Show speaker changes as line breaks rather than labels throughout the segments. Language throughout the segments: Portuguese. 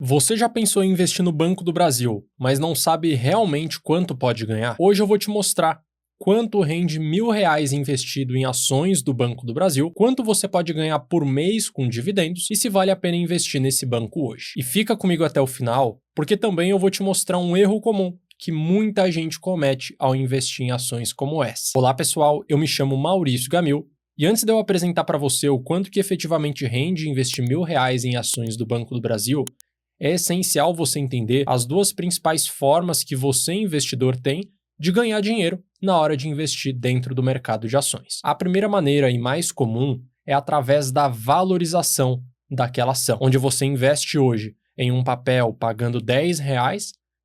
Você já pensou em investir no Banco do Brasil, mas não sabe realmente quanto pode ganhar? Hoje eu vou te mostrar quanto rende R$ 1.000 investido em ações do Banco do Brasil, quanto você pode ganhar por mês com dividendos e se vale a pena investir nesse banco hoje. E fica comigo até o final, porque também eu vou te mostrar um erro comum que muita gente comete ao investir em ações como essa. Olá pessoal, eu me chamo Maurício Gamil e antes de eu apresentar para você o quanto que efetivamente rende investir R$ 1.000 em ações do Banco do Brasil, é essencial você entender as duas principais formas que você, investidor, tem de ganhar dinheiro na hora de investir dentro do mercado de ações. A primeira maneira e mais comum é através da valorização daquela ação, onde você investe hoje em um papel pagando R$ 10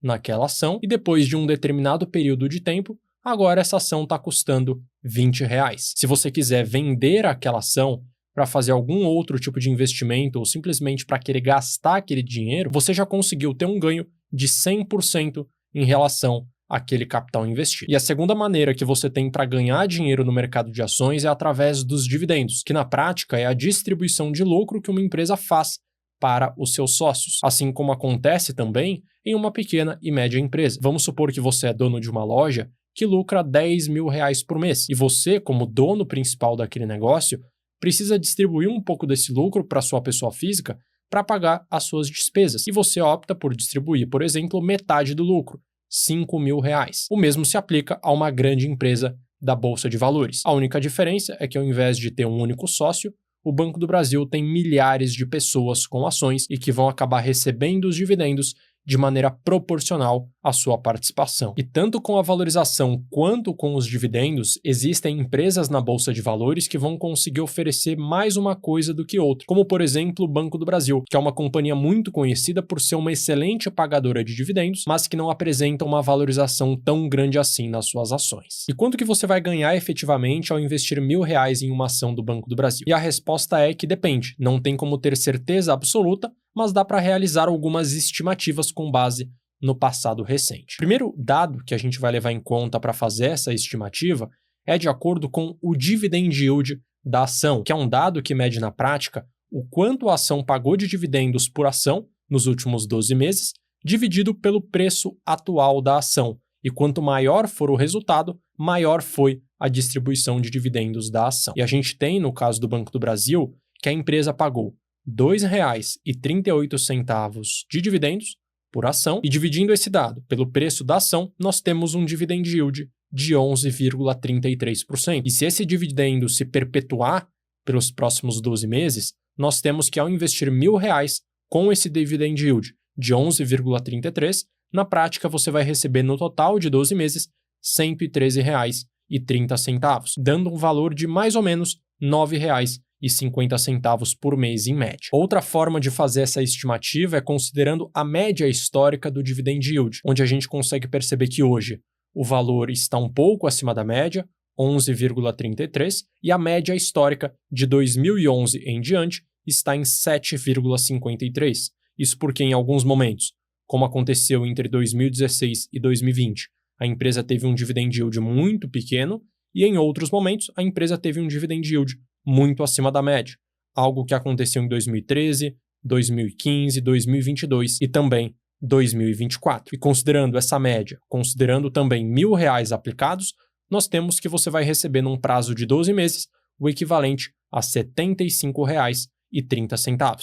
naquela ação e depois de um determinado período de tempo, agora essa ação está custando R$ 20. Se você quiser vender aquela ação para fazer algum outro tipo de investimento ou simplesmente para querer gastar aquele dinheiro, você já conseguiu ter um ganho de 100% em relação àquele capital investido. E a segunda maneira que você tem para ganhar dinheiro no mercado de ações é através dos dividendos, que na prática é a distribuição de lucro que uma empresa faz para os seus sócios, assim como acontece também em uma pequena e média empresa. Vamos supor que você é dono de uma loja que lucra R$ 10.000 por mês e você, como dono principal daquele negócio, precisa distribuir um pouco desse lucro para sua pessoa física para pagar as suas despesas. E você opta por distribuir, por exemplo, metade do lucro, R$ 5.000. O mesmo se aplica a uma grande empresa da Bolsa de Valores. A única diferença é que ao invés de ter um único sócio, o Banco do Brasil tem milhares de pessoas com ações e que vão acabar recebendo os dividendos de maneira proporcional à sua participação. E tanto com a valorização quanto com os dividendos, existem empresas na Bolsa de Valores que vão conseguir oferecer mais uma coisa do que outra, como por exemplo o Banco do Brasil, que é uma companhia muito conhecida por ser uma excelente pagadora de dividendos, mas que não apresenta uma valorização tão grande assim nas suas ações. E quanto que você vai ganhar efetivamente ao investir R$ 1.000 em uma ação do Banco do Brasil? E a resposta é que depende, não tem como ter certeza absoluta, mas dá para realizar algumas estimativas com base no passado recente. O primeiro dado que a gente vai levar em conta para fazer essa estimativa é de acordo com o dividend yield da ação, que é um dado que mede na prática o quanto a ação pagou de dividendos por ação nos últimos 12 meses, dividido pelo preço atual da ação. E quanto maior for o resultado, maior foi a distribuição de dividendos da ação. E a gente tem, no caso do Banco do Brasil, que a empresa pagou R$ 2,38 de dividendos por ação e dividindo esse dado pelo preço da ação, nós temos um dividend yield de 11,33%. E se esse dividendo se perpetuar pelos próximos 12 meses, nós temos que ao investir R$ 1.000 com esse dividend yield de 11,33%, na prática você vai receber no total de 12 meses R$ 113,30, dando um valor de mais ou menos R$ 9,50 por mês em média. Outra forma de fazer essa estimativa é considerando a média histórica do dividend yield, onde a gente consegue perceber que hoje o valor está um pouco acima da média, 11,33, e a média histórica de 2011 em diante está em 7,53. Isso porque em alguns momentos, como aconteceu entre 2016 e 2020, a empresa teve um dividend yield muito pequeno e em outros momentos a empresa teve um dividend yield muito acima da média, algo que aconteceu em 2013, 2015, 2022 e também 2024. E considerando essa média, considerando também R$ 1.000 aplicados, nós temos que você vai receber num prazo de 12 meses o equivalente a R$ 75,30.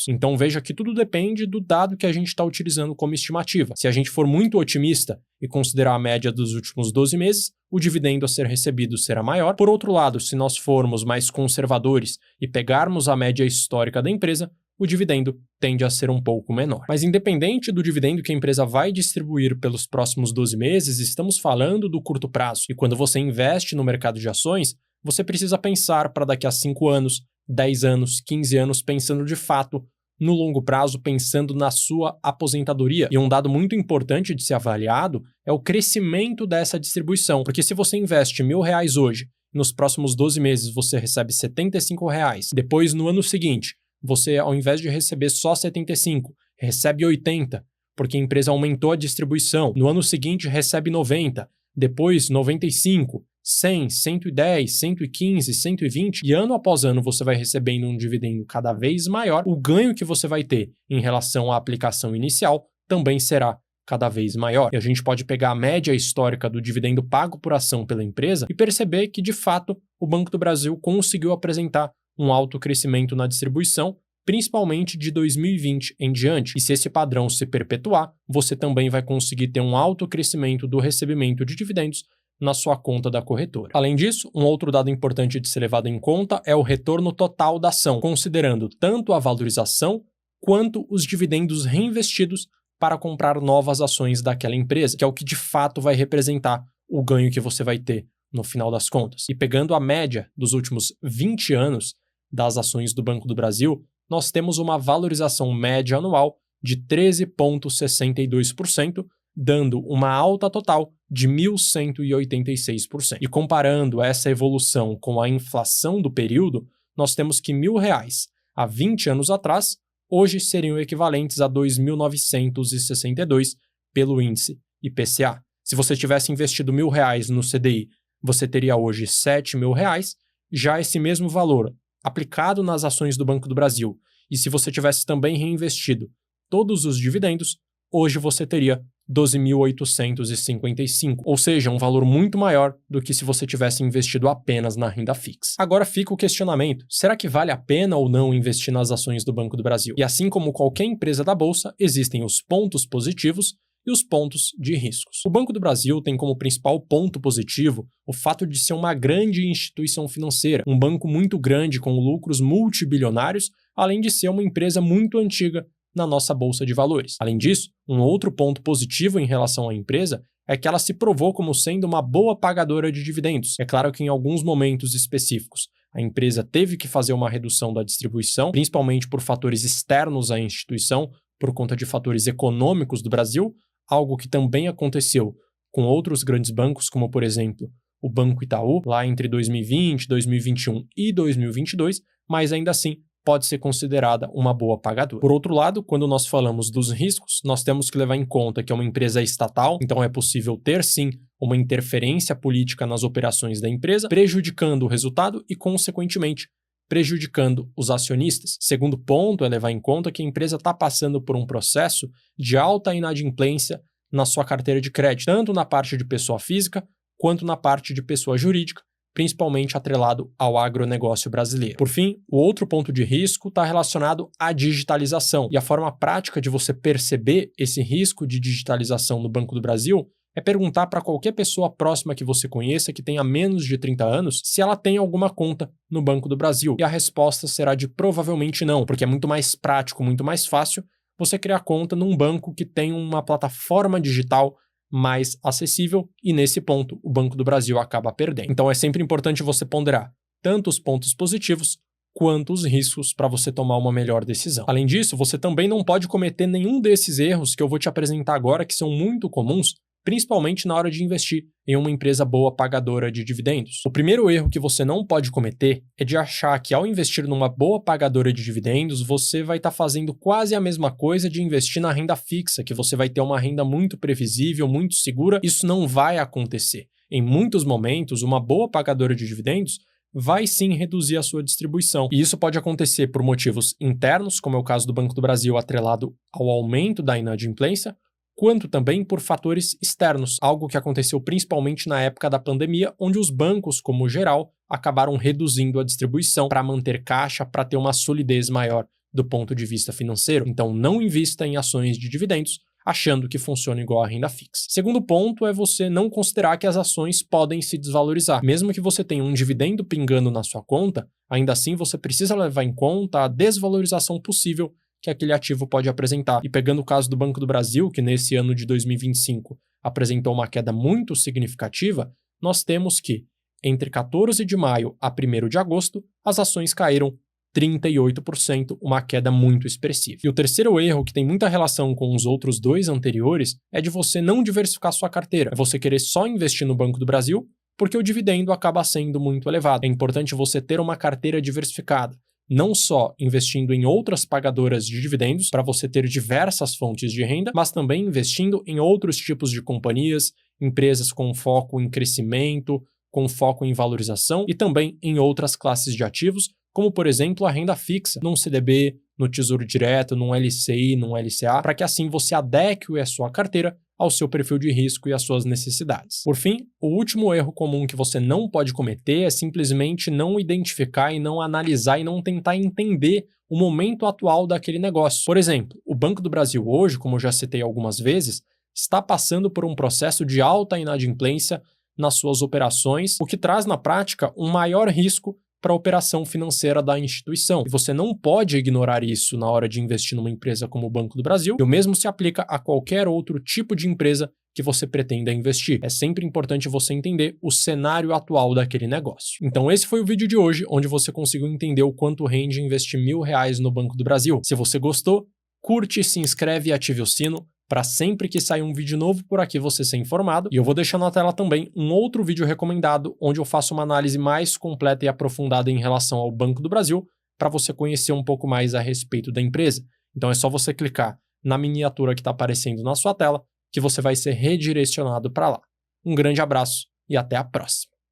Então veja que tudo depende do dado que a gente está utilizando como estimativa. Se a gente for muito otimista e considerar a média dos últimos 12 meses, o dividendo a ser recebido será maior. Por outro lado, se nós formos mais conservadores e pegarmos a média histórica da empresa, o dividendo tende a ser um pouco menor. Mas independente do dividendo que a empresa vai distribuir pelos próximos 12 meses, estamos falando do curto prazo. E quando você investe no mercado de ações, você precisa pensar para daqui a 5 anos, 10 anos, 15 anos, pensando de fato no longo prazo, pensando na sua aposentadoria. E um dado muito importante de ser avaliado é o crescimento dessa distribuição. Porque se você investe R$ 1.000 hoje, nos próximos 12 meses você recebe R$ 75,00. Depois, no ano seguinte, você, ao invés de receber só 75, recebe 80, porque a empresa aumentou a distribuição. No ano seguinte, recebe 90, depois 95, 100, 110, 115, 120, e ano após ano você vai recebendo um dividendo cada vez maior, o ganho que você vai ter em relação à aplicação inicial também será cada vez maior. E a gente pode pegar a média histórica do dividendo pago por ação pela empresa e perceber que, de fato, o Banco do Brasil conseguiu apresentar um alto crescimento na distribuição, principalmente de 2020 em diante. E se esse padrão se perpetuar, você também vai conseguir ter um alto crescimento do recebimento de dividendos na sua conta da corretora. Além disso, um outro dado importante de ser levado em conta é o retorno total da ação, considerando tanto a valorização quanto os dividendos reinvestidos para comprar novas ações daquela empresa, que é o que de fato vai representar o ganho que você vai ter no final das contas. E pegando a média dos últimos 20 anos das ações do Banco do Brasil, nós temos uma valorização média anual de 13,62%, dando uma alta total de 1.186%. E comparando essa evolução com a inflação do período, nós temos que R$1.000 há 20 anos atrás, hoje seriam equivalentes a 2.962 pelo índice IPCA. Se você tivesse investido R$1.000 no CDI, você teria hoje R$7.000, já esse mesmo valor aplicado nas ações do Banco do Brasil, e se você tivesse também reinvestido todos os dividendos, hoje você teria 12.855, ou seja, um valor muito maior do que se você tivesse investido apenas na renda fixa. Agora fica o questionamento, será que vale a pena ou não investir nas ações do Banco do Brasil? E assim como qualquer empresa da Bolsa, existem os pontos positivos e os pontos de riscos. O Banco do Brasil tem como principal ponto positivo o fato de ser uma grande instituição financeira, um banco muito grande com lucros multibilionários, além de ser uma empresa muito antiga na nossa bolsa de valores. Além disso, um outro ponto positivo em relação à empresa é que ela se provou como sendo uma boa pagadora de dividendos. É claro que em alguns momentos específicos a empresa teve que fazer uma redução da distribuição, principalmente por fatores externos à instituição, por conta de fatores econômicos do Brasil, algo que também aconteceu com outros grandes bancos, como por exemplo o Banco Itaú, lá entre 2020, 2021 e 2022, mas ainda assim pode ser considerada uma boa pagadora. Por outro lado, quando nós falamos dos riscos, nós temos que levar em conta que é uma empresa estatal, então é possível ter sim uma interferência política nas operações da empresa, prejudicando o resultado e, consequentemente, prejudicando os acionistas. Segundo ponto é levar em conta que a empresa está passando por um processo de alta inadimplência na sua carteira de crédito, tanto na parte de pessoa física quanto na parte de pessoa jurídica, principalmente atrelado ao agronegócio brasileiro. Por fim, o outro ponto de risco está relacionado à digitalização. E a forma prática de você perceber esse risco de digitalização no Banco do Brasil é perguntar para qualquer pessoa próxima que você conheça que tenha menos de 30 anos se ela tem alguma conta no Banco do Brasil. E a resposta será de provavelmente não, porque é muito mais prático, muito mais fácil você criar conta num banco que tem uma plataforma digital mais acessível, e nesse ponto o Banco do Brasil acaba perdendo. Então é sempre importante você ponderar tanto os pontos positivos quanto os riscos para você tomar uma melhor decisão. Além disso, você também não pode cometer nenhum desses erros que eu vou te apresentar agora, que são muito comuns, principalmente na hora de investir em uma empresa boa pagadora de dividendos. O primeiro erro que você não pode cometer é de achar que ao investir numa boa pagadora de dividendos, você vai estar fazendo quase a mesma coisa de investir na renda fixa, que você vai ter uma renda muito previsível, muito segura. Isso não vai acontecer. Em muitos momentos, uma boa pagadora de dividendos vai sim reduzir a sua distribuição. E isso pode acontecer por motivos internos, como é o caso do Banco do Brasil atrelado ao aumento da inadimplência, quanto também por fatores externos, algo que aconteceu principalmente na época da pandemia, onde os bancos, como geral, acabaram reduzindo a distribuição para manter caixa, para ter uma solidez maior do ponto de vista financeiro. Então, não invista em ações de dividendos achando que funciona igual a renda fixa. Segundo ponto é você não considerar que as ações podem se desvalorizar. Mesmo que você tenha um dividendo pingando na sua conta, ainda assim você precisa levar em conta a desvalorização possível que aquele ativo pode apresentar. E pegando o caso do Banco do Brasil, que nesse ano de 2025 apresentou uma queda muito significativa, nós temos que, entre 14 de maio a 1º de agosto, as ações caíram 38%, uma queda muito expressiva. E o terceiro erro, que tem muita relação com os outros dois anteriores, é de você não diversificar sua carteira. É você querer só investir no Banco do Brasil, porque o dividendo acaba sendo muito elevado. É importante você ter uma carteira diversificada, não só investindo em outras pagadoras de dividendos, para você ter diversas fontes de renda, mas também investindo em outros tipos de companhias, empresas com foco em crescimento, com foco em valorização e também em outras classes de ativos, como por exemplo a renda fixa, num CDB, no Tesouro Direto, num LCI, num LCA, para que assim você adeque a sua carteira ao seu perfil de risco e às suas necessidades. Por fim, o último erro comum que você não pode cometer é simplesmente não identificar e não analisar e não tentar entender o momento atual daquele negócio. Por exemplo, o Banco do Brasil hoje, como eu já citei algumas vezes, está passando por um processo de alta inadimplência nas suas operações, o que traz na prática um maior risco para a operação financeira da instituição. E você não pode ignorar isso na hora de investir numa empresa como o Banco do Brasil, e o mesmo se aplica a qualquer outro tipo de empresa que você pretenda investir. É sempre importante você entender o cenário atual daquele negócio. Então esse foi o vídeo de hoje, onde você conseguiu entender o quanto rende investir R$1.000 no Banco do Brasil. Se você gostou, curte, se inscreve e ative o sino para sempre que sair um vídeo novo por aqui você ser informado. E eu vou deixar na tela também um outro vídeo recomendado, onde eu faço uma análise mais completa e aprofundada em relação ao Banco do Brasil, para você conhecer um pouco mais a respeito da empresa. Então é só você clicar na miniatura que está aparecendo na sua tela, que você vai ser redirecionado para lá. Um grande abraço e até a próxima.